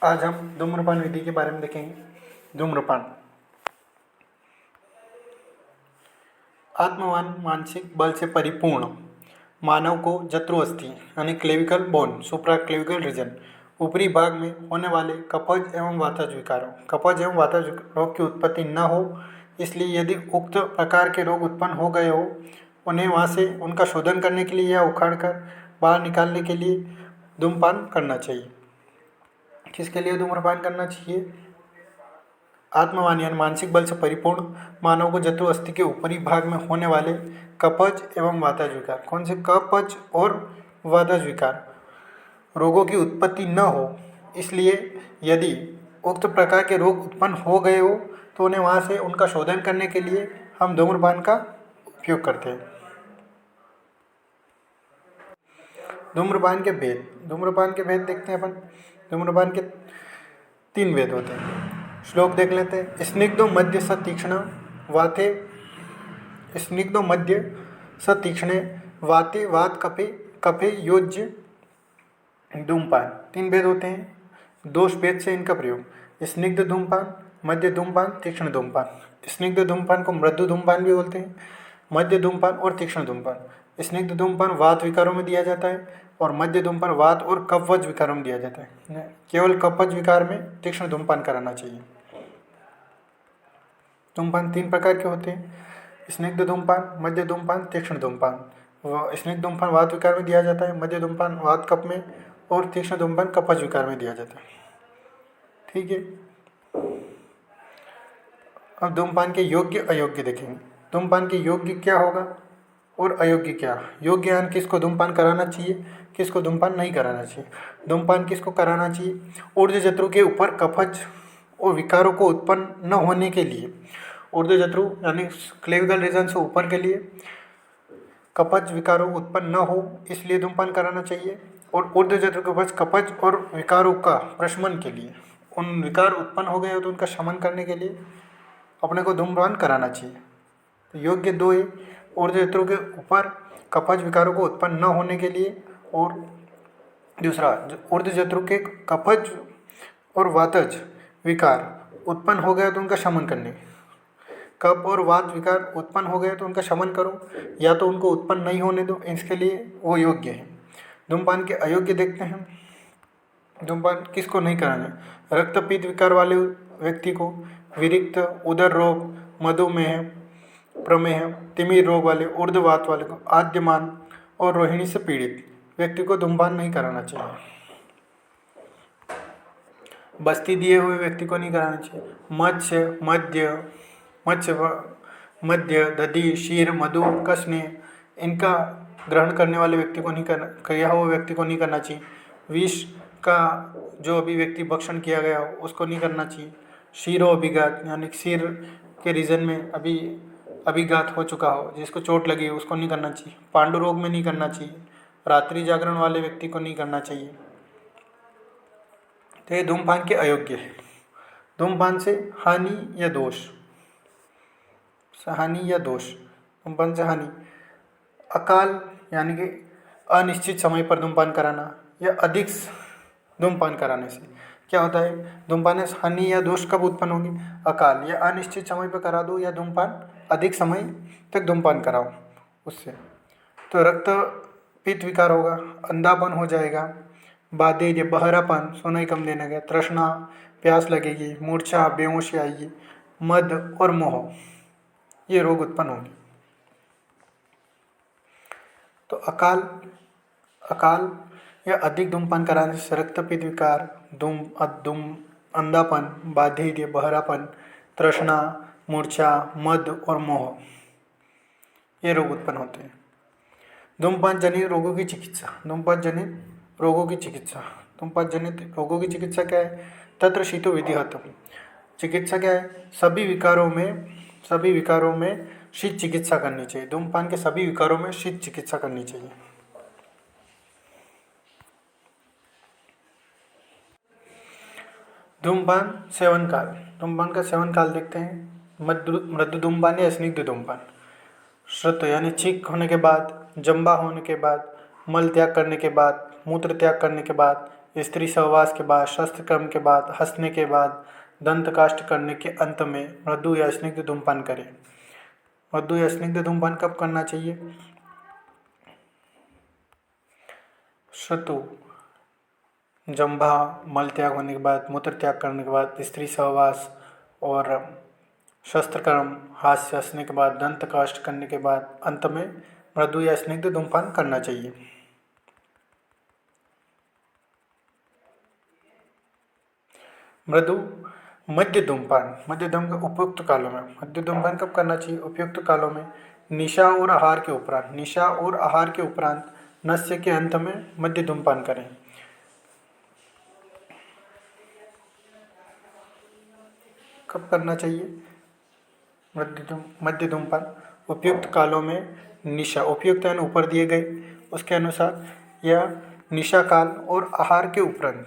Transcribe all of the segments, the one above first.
आज हम धूम्रपान विधि के बारे में देखेंगे। धूम्रपान आत्मवान मानसिक बल से परिपूर्ण मानव को जत्रुअस्थि यानी क्लेविकल बोन सुप्राक्लेविकल रीजन ऊपरी भाग में होने वाले कफज एवं वातज विकारों रोग की उत्पत्ति न हो, इसलिए यदि उक्त प्रकार के रोग उत्पन्न हो गए हो उन्हें वहाँ से उनका शोधन करने के लिए या उखाड़ कर बाहर निकालने के लिए धूम्रपान करना चाहिए। किसके लिए धूम्रपान करना चाहिए? आत्मवान यानी मानसिक बल से परिपूर्ण मानव को जत्रु अस्थि के ऊपरी भाग में होने वाले कफज एवं वातज विकार, कौन से कफज और वातज विकार रोगों की उत्पत्ति न हो, इसलिए यदि उक्त प्रकार के रोग उत्पन्न हो गए हो तो उन्हें वहाँ से उनका शोधन करने के लिए हम धूम्रपान का उपयोग करते हैं। धूम्रपान के भेद देखते हैं अपन। धूम्रपान के 3 भेद होते हैं। श्लोक देख लेते हैं। स्निग्धो मध्य स तीक्ष्ण वाते स्निग्धो मध्य स तीक्ष्णे वाते वात कफे कफे योज्य धूमपान। 3 भेद होते हैं। दोष भेद से इनका प्रयोग। स्निग्ध धूमपान, मध्य धूमपान, तीक्ष्ण धूमपान। स्निग्ध धूमपान को मृदु धूमपान भी बोलते हैं। मध्य धूमपान और तीक्ष्ण धूमपान। स्निग्ध धूमपान वात विकारों में दिया जाता है और मध्य धूमपान वात और कफवज विकारों में दिया जाता है। केवल कफवज विकार में तीक्ष्ण धूमपान कराना चाहिए। धूमपान 3 प्रकार के होते हैं। स्निग्ध धूमपान, मध्य धूमपान, तीक्ष्ण धूमपान। स्निग्ध धूमपान वात विकार में दिया जाता है, मध्य धूमपान वात कफ में और तीक्ष्ण धूमपान कफज विकार में दिया जाता है। ठीक है। अब धूमपान के योग्य अयोग्य देखेंगे। धूमपान के योग्य क्या होगा और अयोग्य क्या। योग्य यानी किसको धूमपान कराना चाहिए, किसको धूमपान नहीं कराना चाहिए। धूमपान किसको कराना चाहिए? ऊर्ध्व जत्रु के ऊपर कफज और विकारों को उत्पन्न न होने के लिए, ऊर्ध्व जत्रु यानी क्लेविकल रीजन से ऊपर के लिए कफज विकारों उत्पन्न न हो, इसलिए धूमपान कराना चाहिए। और ऊर्ध्व जत्रु के ऊपर कफज और विकारों का प्रशमन के लिए, उन विकार उत्पन्न हो गए हो तो उनका शमन करने के लिए अपने को धूम्रपान कराना चाहिए। तो योग्य 2 है। ऊर्ध्व जत्रु के ऊपर कफज विकारों को उत्पन्न न होने के लिए, और दूसरा ऊर्ध्व जत्रु के कफज और वातज विकार उत्पन्न हो गए तो उनका शमन करने। कफ और वात विकार उत्पन्न हो गए तो उनका शमन करो, या तो उनको उत्पन्न नहीं होने दो, इसके लिए वो योग्य है। धूमपान के अयोग्य देखते हैं। धूमपान किसको नहीं कराना? रक्तपित्त विकार वाले व्यक्ति को, विरिक्त, उदर रोग, मधुमेह, प्रमेह, तिमिर रोग वाले, ऊर्ध्ववात वाले को, आद्यमान और रोहिणी से पीड़ित व्यक्ति को धूमपान नहीं कराना चाहिए। बस्ती दिए हुए व्यक्ति को नहीं कराना चाहिए। मध्य दधि, शीर, मधु, कसने इनका ग्रहण करने वाले व्यक्ति को नहीं किया हुआ व्यक्ति को नहीं करना चाहिए। विष का जो अभी व्यक्ति भक्षण किया गया हो उसको नहीं करना चाहिए। शीरो अभिघात यानी सिर के रीजन में अभिघात हो चुका हो, जिसको चोट लगी हो, उसको नहीं करना चाहिए। पांडु रोग में नहीं करना चाहिए। रात्रि जागरण वाले व्यक्ति को नहीं करना चाहिए। तो ये धूमपान के अयोग्य है। धूमपान से हानि या दोष। धूमपान से हानि अकाल यानी कि अनिश्चित समय पर धूमपान कराना या अधिक धूमपान कराने से क्या होता है? धूमपान से हानि या दोष कब उत्पन्न होगी? अकाल या अनिश्चित समय पर करा दो, या धूमपान अधिक समय तक धूमपान कराओ उससे। तो रक्त पित्त विकार होगा, अंधापन हो जाएगा, बाधेर्य, बहरापन, सुनाई कम देने का, तृष्णा, प्यास लगेगी, मूर्छा, बेहोशी आएगी, मद और मोह, ये रोग उत्पन्न होंगे। तो अकाल या अधिक धूमपान कराने से रक्तपित्त विकार, अंधापन, बाधेर्य, बहरापन, तृष्णा, मूर्छा, मद और मोह, ये रोग उत्पन्न होते हैं। धूमपान जनित रोगों की चिकित्सा क्या है? तत्र शीतो विधिहत। चिकित्सा क्या है? सभी विकारों में शीत चिकित्सा करनी चाहिए। धूमपान के सभी विकारों में शीत चिकित्सा करनी चाहिए। धूमपान का सेवन काल देखते हैं। मृदु धूमपान या स्निग्ध धूमपान। श्रुत यानी छींक होने के बाद, जंबा होने के बाद, मल त्याग करने के बाद, मूत्र त्याग करने के बाद, स्त्री सहवास के बाद, शस्त्र कर्म के बाद, हंसने के बाद, दंत काष्ठ करने के अंत में मृदु या स्निग्ध धूमपान करें। मृदु या स्निग्ध धूमपान कब करना चाहिए? श्रुतु, जंभा, मल त्याग होने के बाद, मूत्र त्याग करने के बाद, स्त्री सहवास और शस्त्र कर्म, हास्य हंसने के बाद, दंत काष्ठ करने के बाद, अंत में मृदु या स्निग्ध धूमपान करना चाहिए। मृदु मध्य धूमपान, मध्य धूमपान उपयुक्त कालों में, मध्य धूमपान कब करना चाहिए? उपयुक्त कालों में निशा और आहार के उपरांत, निशा और आहार के उपरांत, नस्य के अंत में मध्य धूमपान करें। कब करना चाहिए मध्य धूमपान? उपयुक्त कालों में निशा, उपयुक्त यानी ऊपर दिए गए उसके अनुसार, या निशा काल और आहार के उपरांत,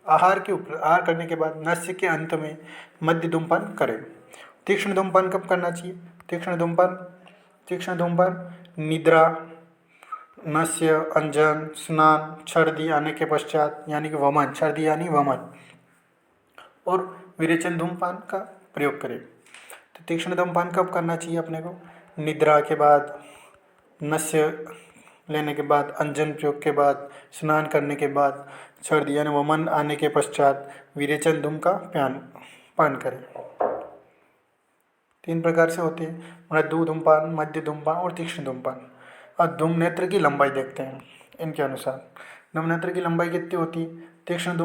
आहार करने के बाद नस्य के अंत में मध्य धूमपान करें। तीक्ष्ण धूमपान कब करना चाहिए? तीक्ष्ण धूमपान निद्रा, नस्य, अंजन, स्नान, छर्दी आने के पश्चात, यानी कि वमन, छर्दी यानी वमन, और विरेचन धूमपान का प्रयोग करें। तो तीक्ष्ण धूमपान कब करना चाहिए अपने को? निद्रा के बाद, नस्य लेने के बाद, अंजन प्रयोग के बाद, स्नान करने के बाद, छर्दी यानी वमन आने के पश्चात, विरेचन धूम का पान करें। 3 प्रकार से होते हैं, मृदु धूमपान, मध्य धूमपान और तीक्ष्ण धूमपान। अब धूम नेत्र की लंबाई देखते हैं इनके अनुसार। धूम नेत्र की लंबाई कितनी होती है? तीक्ष्ण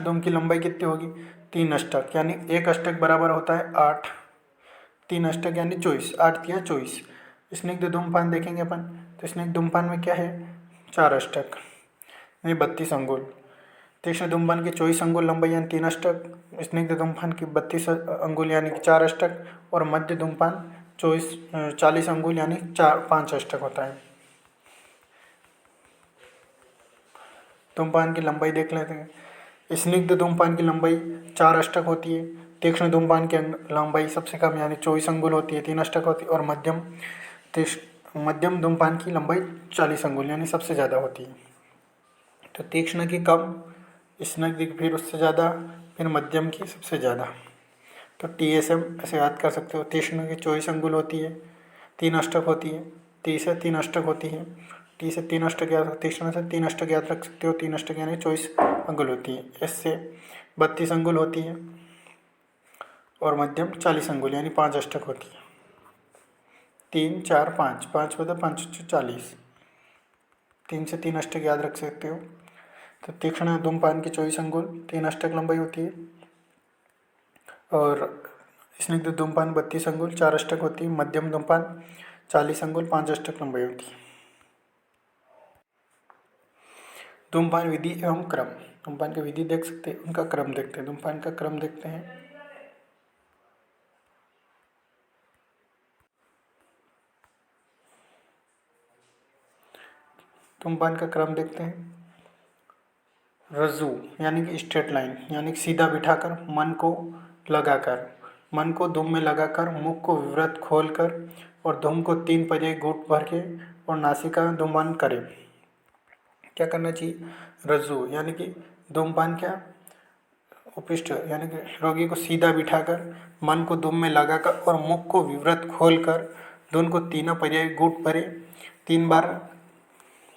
धूम की लंबाई कितनी होगी? 3 अष्टक, यानी 1 अष्टक बराबर होता है 8, 3 अष्टक यानी 24, 8 तिया 24। स्निग्ध धूमपान देखेंगे अपन, तो स्निग्ध धूमपान में क्या है? 4 अष्टक यानी 32 अंगुल। तीक्ष्ण धूमपान की 24 अंगुल लंबाई यानी 3 अष्टक, स्निग्ध धूमपान की 32 अंगुल यानी कि 4 अष्टक, और मध्य धूमपान 40 अंगुल यानी 5 अष्टक होता है। धूमपान की लंबाई देख लेते हैं। स्निग्ध धूमपान की लंबाई 4 अष्टक होती है। तीक्ष्ण धूमपान की लंबाई सबसे कम यानी 24 अंगुल होती है, 3 अष्टक होती है, और मध्यम धूमपान की लंबाई 40 अंगुल यानी सबसे ज़्यादा होती है। तो तीक्ष्ण की कम, स्निग्ध की फिर उससे ज़्यादा, फिर मध्यम की सबसे ज़्यादा। तो TSM ऐसे याद कर सकते हो। तीक्ष्ण की 24 अंगुल होती है, 3 अष्टक होती है, टी से 3 अष्टक होती है, टी से 3 अष्टक याद, तीक्ष्ण से 3 अष्टक याद रख सकते हो। 3 अष्टक यानी 24 अंगुल होती है। एस से 32 अंगुल होती है, और मध्यम 40 अंगुल यानी 5 अष्टक होती है। 3 4 5, 5 होता 5 40, 3 से 3 अष्टक याद रख सकते हो। तो तीक्ष्ण धूमपान की 24 अंगुल, 3 अष्टक लंबाई होती है, और स्निग्ध धूमपान 32 अंगुल, 4 अष्टक होती है। मध्यम धूमपान 40 अंगुल, 5 अष्टक लंबाई होती है। धूमपान विधि एवं क्रम, धूमपान की विधि देख सकते हैं, उनका क्रम देखते हैं। धूमपान का क्रम देखते हैं। धूमपान का क्रम देखते हैं। रज्जु यानी कि स्ट्रेट लाइन, यानी कि सीधा बिठाकर, मन को धूम में लगाकर, मुख को विवृत खोलकर, और धूम को 3 पर्याय घूंट भर के, और नासिका में धूमपान करें। क्या करना चाहिए? रज्जु यानी कि धूमपान क्या? उपविष्ट यानी कि रोगी को सीधा बिठाकर, मन को धूम में लगाकर, और मुख को विवृत खोलकर, धुन को तीनों पर्याय घूंट भरे, 3 बार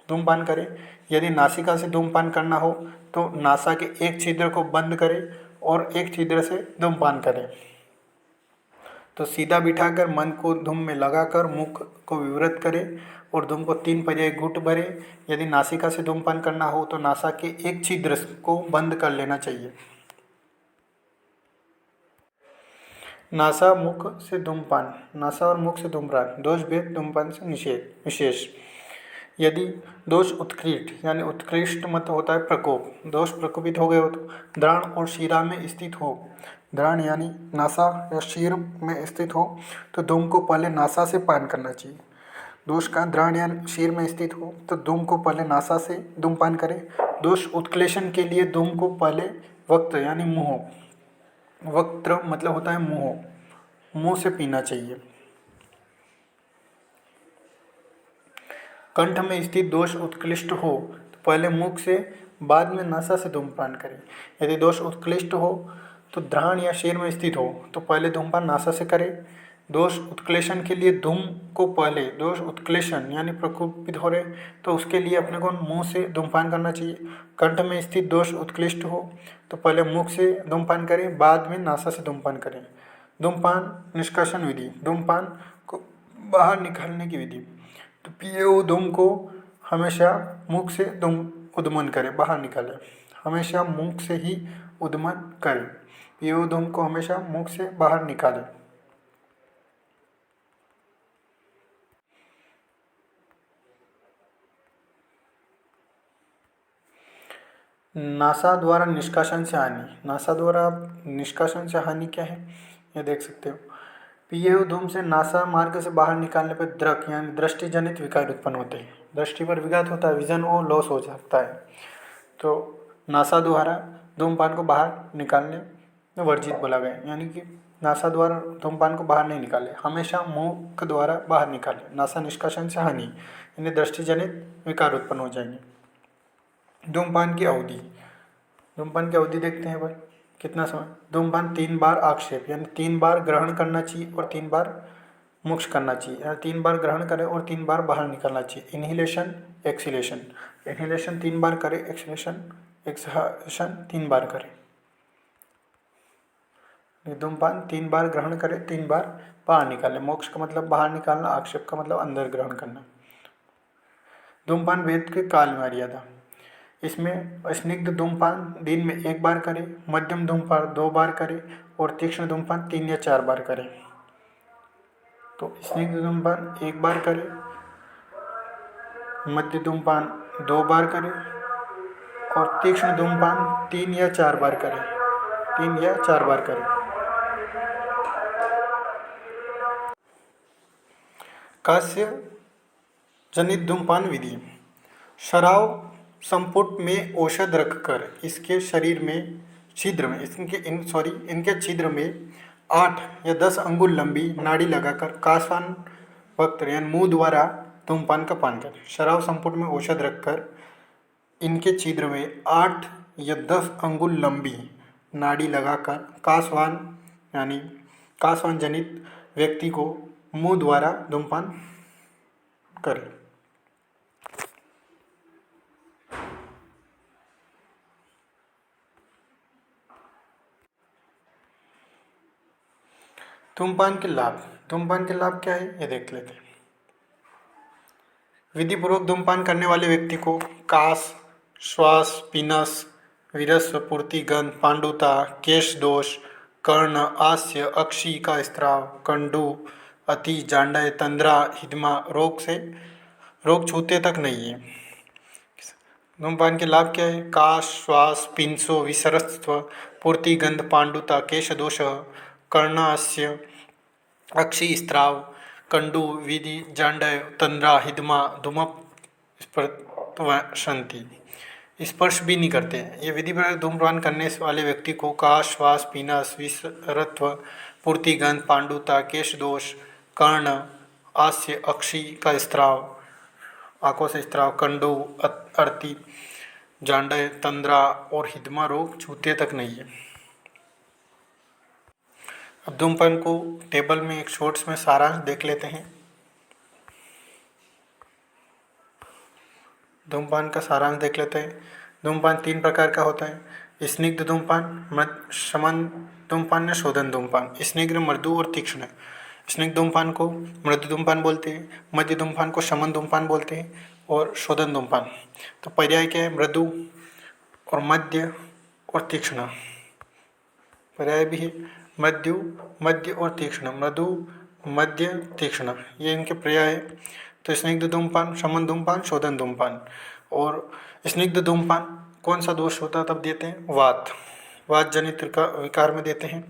धूमपान करें। यदि नासिका से धूमपान करना हो तो नासा के एक छिद्र को बंद करें और एक छिद्र से धूमपान करें। तो सीधा बिठाकर, मन को धूम में लगाकर, मुख को विवृत करें, और धूम को 3 पर्याय घूंट भरे। यदि नासिका से धूमपान करना हो तो नासा के एक छिद्र को बंद कर लेना चाहिए। नासा मुख से धूमपान, नासा और मुख से धूम्रपान, दोष भेद धूमपान से निषेध विशेष। यदि दोष उत्कृष्ट यानी उत्कृष्ट मत होता है प्रकोप, दोष प्रकोपित हो गए हो तो द्राण और शिरा में स्थित हो, द्राण यानी नासा या शीर में स्थित हो, तो धूम को पहले नासा से पान करना चाहिए। दोष का द्राण या शीर में स्थित हो तो धूम को पहले नासा से धूमपान करें। दोष उत्क्लेशन के लिए धूम को पहले वक्त यानी मुँह, वक्त्र मतलब होता है मुँह से पीना चाहिए। कंठ में स्थित दोष उत्कृष्ट हो तो पहले मुख से बाद में नासा से धूम्रपान करें। यदि दोष उत्कृष्ट हो तो ध्राण या शेर में स्थित हो तो पहले धूम्रपान नासा से करें। दोष उत्क्लेशन के लिए धूम को पहले दोष उत्क्लेशन यानी प्रकोपित हो रहे तो उसके लिए अपने को मुंह से धूम्रपान करना चाहिए। कंठ में स्थित दोष उत्कृष्ट हो तो पहले मुख से धूम्रपान करें, बाद में नासा से धूम्रपान करें। धूम्रपान निष्कासन विधि, धूम्रपान को बाहर निकालने की विधि। तो पिए हुए धूम को हमेशा मुख से उद्मन करें, बाहर निकालें। हमेशा मुख से ही उद्मन करें। पिए हुए धूम को हमेशा मुख से बाहर निकालें। नासा द्वारा निष्कासन से हानि। नासा द्वारा निष्कासन से हानि क्या है, ये देख सकते हो। पिए हुए धूम से नासा मार्ग से बाहर निकालने पर द्रक यानी दृष्टि जनित विकार उत्पन्न होते हैं। दृष्टि पर विघात होता है, विजन और लॉस हो सकता है। तो नासा द्वारा धूमपान को बाहर निकालने में वर्जित बोला गया, यानी कि नासा द्वारा धूमपान को बाहर नहीं निकाले, हमेशा मुख द्वारा बाहर निकाले। नासा निष्कासन से हानि यानी दृष्टि जनित विकार उत्पन्न हो जाएंगे। धूमपान की अवधि, धूमपान की अवधि देखते हैं भाई कितना समय। धूमपान 3 बार आक्षेप यानी 3 बार ग्रहण करना चाहिए और 3 बार मुक्त करना चाहिए, यानी 3 बार ग्रहण करें और 3 बार बाहर निकालना चाहिए। इन्हिलेशन एक्सीलेशन, इन्हिलेशन 3 बार करें, एक्सीलेशन एक्सहालेशन 3 बार करें। धूमपान 3 बार ग्रहण करें, 3 बार बाहर निकालें। मोक्ष का मतलब बाहर निकालना, आक्षेप का मतलब अंदर ग्रहण करना। धूमपान भेद के काल मर्यादा, इसमें स्निग्ध धूमपान दिन में 1 बार करें, मध्यम धूमपान 2 बार करें और तीक्ष्ण धूमपान 3 या 4 बार करें। तो स्निग्ध धूमपान 1 बार करें, मध्य धूमपान 2 बार करें और तीक्ष्ण धूमपान 3 या 4 बार करें, 3 या 4 बार करें। कांस्य जनित धूमपान विधि, शराब संपुट में औषध रखकर इसके शरीर में छिद्र में इनके छिद्र में 8 या 10 अंगुल लंबी नाड़ी लगाकर कासवान वक्त यानी मुंह द्वारा धूमपान का पान करें। शराब संपुट में औषध रखकर इनके छिद्र में 8 या 10 अंगुल लंबी नाड़ी लगाकर कासवान जनित व्यक्ति को मुंह द्वारा धूमपान करें। धूमपान के लाभ, धूमपान के लाभ क्या है ये देख लेते हैं। विधिपूर्वक धूमपान करने वाले व्यक्ति को कास, श्वास, पीनस, वीरस्व पूर्ति, गंध, पांडुता, केश दोष, कर्ण, आस्य, अक्षी का स्त्राव, कंडू, अति, जांडय, तंद्रा, हिदमा रोग छूते तक नहीं है। धूमपान के लाभ क्या है? काश, श्वास, पिंसो, विसरस्व, पूर्ति, गंध, पांडुता, केश दोष, कर्णास्य, अक्षी स्त्राव, कंडू, विधि, जांडय, तंद्रा, हिदमा, धूमप शांति, स्पर्श भी नहीं करते। ये विधि पर धूम्रपान करने वाले व्यक्ति को काश, श्वास, पीनस, विसरत्व, पूर्ति, गंध, पांडुता, केश दोष, कर्ण, आस्य, अक्षी का स्त्राव, आंखों से स्त्राव, कंडू, अर्ति, जांडय, तंद्रा और हिदमा रोग छूते तक नहीं है। अब धूमपान को टेबल में एक शॉर्ट्स में सारांश देख लेते हैं। धूमपान का सारांश देख लेते हैं। धूमपान 3 प्रकार का होता है, स्निग्ध धूमपान, शमन धूमपान या शोधन धूमपान। स्निग्ध, मृदु और तीक्ष्ण। स्निग्ध धूमपान को मृदु धूमपान बोलते हैं, मध्य धूमपान को शमन धूमपान बोलते हैं और शोधन धूमपान। तो पर्याय क्या है? मृदु और मध्य और तीक्ष्ण। पर्याय भी है मध्य और तीक्ष्ण, मृदु, मध्य, तीक्ष्ण, ये इनके पर्याय है। तो स्निग्ध धूमपान, शमन धूमपान, शोधन धूमपान। और स्निग्ध धूमपान कौन सा दोष होता है तब देते हैं? वात जनित विकार में देते हैं।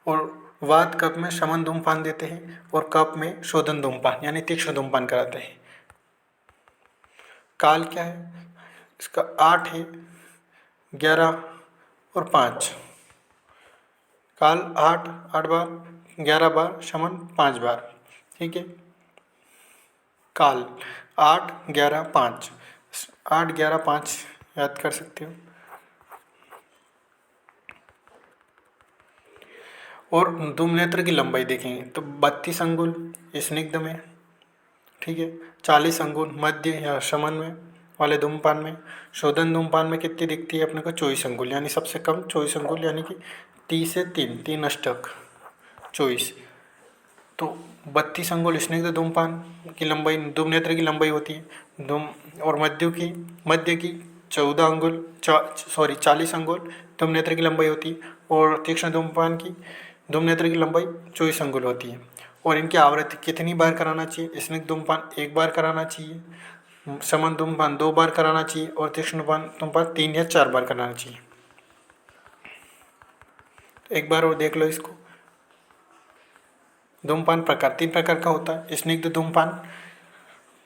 और वात कप में शमन धूमपान देते हैं और कप में शोधन धूमपान यानी तीक्ष्ण धूमपान कराते हैं। काल क्या है इसका? 8 है, 11 और 5। काल 8 बार, 11 बार, शमन 5 बार। ठीक है। काल 8, 11, 5, 8, 11, 5 याद कर सकते हो। और धूम नेत्र की लंबाई देखेंगे तो 32 अंगुल स्निग्ध में, ठीक है, 40 अंगुल मध्य या शमन में वाले धूमपान में। शोधन धूमपान में कितनी दिखती है अपने को? 24 अंगुल, यानी सबसे कम 24 अंगुल, यानी कि 30 से 3 अष्टक 24। तो 32 अंगुल स्निग्ध धूमपान की लंबाई, धूम नेत्र की लंबाई होती है। धूम और मध्य की 14 अंगुल, 40 अंगुल धूम नेत्र की लंबाई होती है। और तीक्ष्ण धूमपान की धूम नेत्र की लंबाई 24 अंगुल होती है। और इनकी आवृत्ति कितनी बार कराना चाहिए? स्निग्ध धूमपान 1 बार कराना चाहिए, समन धूमपान 2 बार कराना चाहिए, और तीक्ष्ण धूमपान 3 या 4 बार कराना चाहिए। एक बार और देख लो इसको। धूमपान प्रकार 3 प्रकार का होता है: स्निग्ध धूमपान,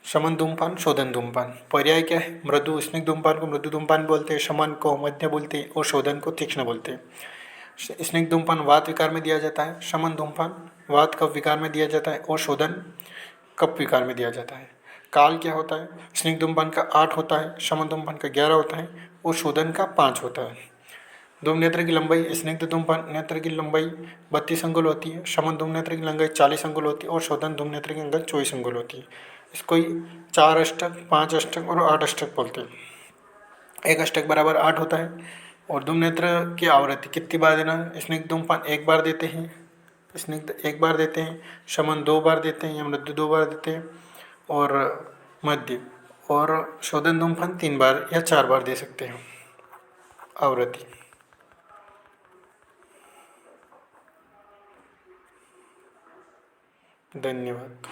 शमन धूमपान, शोधन धूमपान। पर्याय क्या है? मृदु स्निग्ध धूमपान को मृदु धूमपान बोलते हैं, शमन को मध्य बोलते हैं, और शोधन को तीक्ष्ण बोलते हैं। स्निग्ध धूमपान वात विकार में दिया जाता है, शमन धूमपान वात कफ विकार में दिया जाता है, और शोधन कफ विकार में दिया जाता है। काल क्या होता है? स्निग्ध धूमपान का 8 होता है, शमन धूमपान का 11 होता है, और शोधन का 5 होता है। धूम नेत्र की लंबाई, स्निग्ध धूमपान नेत्र की लंबाई 32 अंगुल होती है, शमन धूम नेत्र की लंबाई 40 अंगुल होती है, और शोधन धूम नेत्र की लंबाई 24 अंगुल होती है। इसको ही 4 अष्टक, 5 अष्टक और 8 अष्टक बोलते हैं। एक अष्टक बराबर 8 होता है। और धूम नेत्र की आवृत्ति कितनी बार देना है? स्निग्ध धूमपान 1 बार देते हैं, स्निग्ध 1 बार देते हैं, शमन 2 बार देते हैं या मृदु 2 बार देते हैं, और मध्य और शोधन धूमपान 3 बार या 4 बार दे सकते हैं आवृत्ति। धन्यवाद।